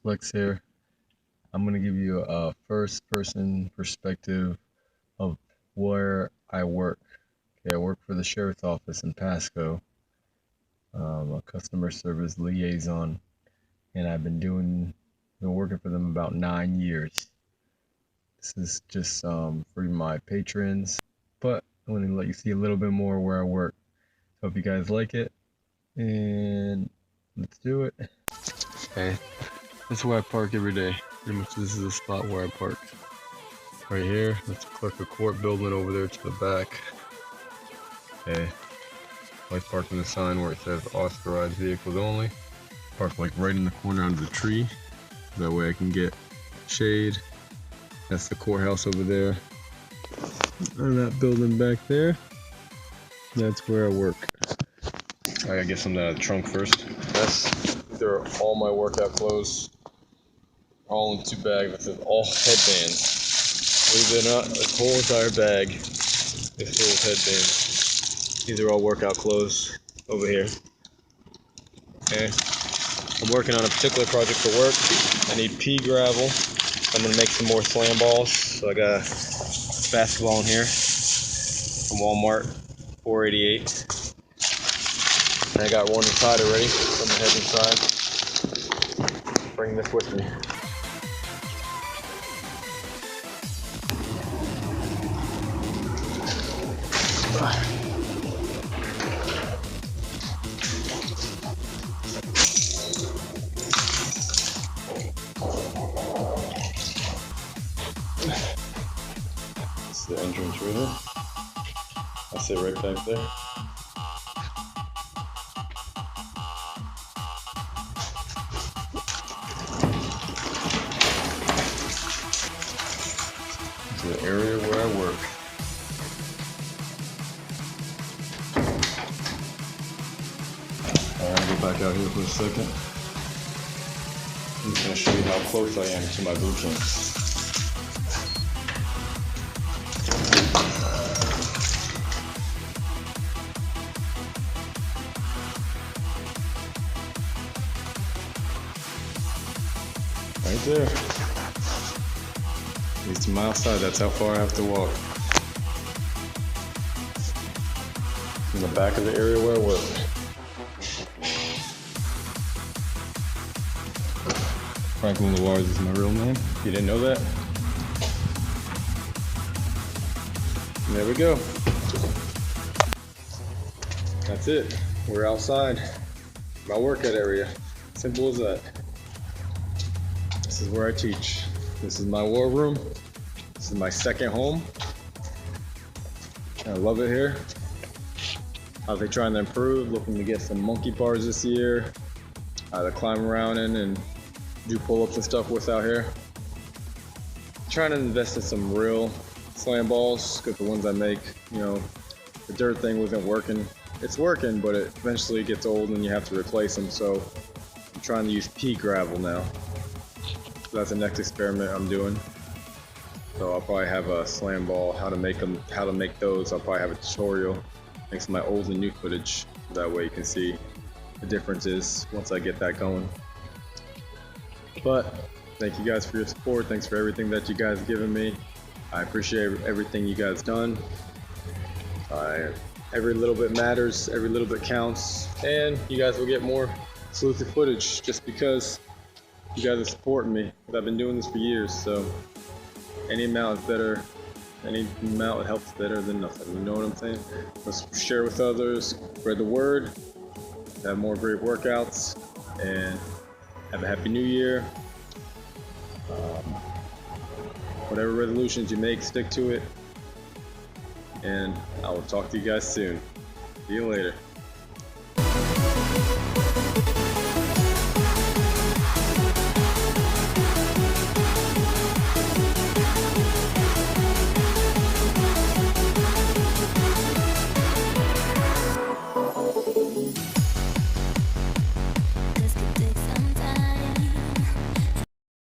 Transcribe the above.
complex here. I'm going to give you a first-person perspective of where I work. Okay, I work for the Sheriff's Office in Pasco, a customer service liaison, and I've been working for them about 9 years. This is just for my patrons, but I'm going to let you see a little bit more where I work. Hope you guys like it, and let's do it. Okay, this is where I park every day. Pretty much this is the spot where I park. Right here, that's the clerk of court building over there to the back. Okay, I like parking the sign where it says authorized vehicles only. Park like right in the corner under the tree. That way I can get shade. That's the courthouse over there. And that building back there, that's where I work. I gotta get something out of the trunk first. These are all my workout clothes. All in 2 bags. This is all headbands. Believe it or not, this whole entire bag is filled with headbands. These are all workout clothes over here. Okay. I'm working on a particular project for work. I need pea gravel. I'm gonna make some more slam balls. So I got a basketball in here from Walmart, $4.88. And I got one inside already. So I'm gonna head inside. Bring this with me. This is the entrance right here. I'll sit right back there. This is the area where I work. I'm gonna go back out here for a second. I'm just gonna show you how close I am to my boot camps. Right there. At least to my outside, that's how far I have to walk. In the back of the area where I work. Franklin Lawars is my real name. You didn't know that? And there we go. That's it. We're outside my workout area. Simple as that. This is where I teach. This is my war room. This is my second home. I love it here. I've been trying to improve, looking to get some monkey bars this year to climb around in and do pull-ups and stuff with out here. Trying to invest in some real slam balls, because the ones I make, you know, the dirt thing wasn't working. It's working, but it eventually gets old and you have to replace them. So I'm trying to use pea gravel now. So that's the next experiment I'm doing. So I'll probably have a slam ball, how to make those. I'll probably have a tutorial, make some of my old and new footage. That way you can see the differences once I get that going. But thank you guys for your support. Thanks for everything that you guys have given me. I appreciate everything you guys done. Every little bit matters, every little bit counts, and you guys will get more exclusive footage just because you guys are supporting me. I've been doing this for years, so any amount is better. Any amount helps better than nothing. You know what I'm saying? Let's share with others, spread the word, have more great workouts, and have a happy new year. Whatever resolutions you make, stick to it. And I will talk to you guys soon. See you later.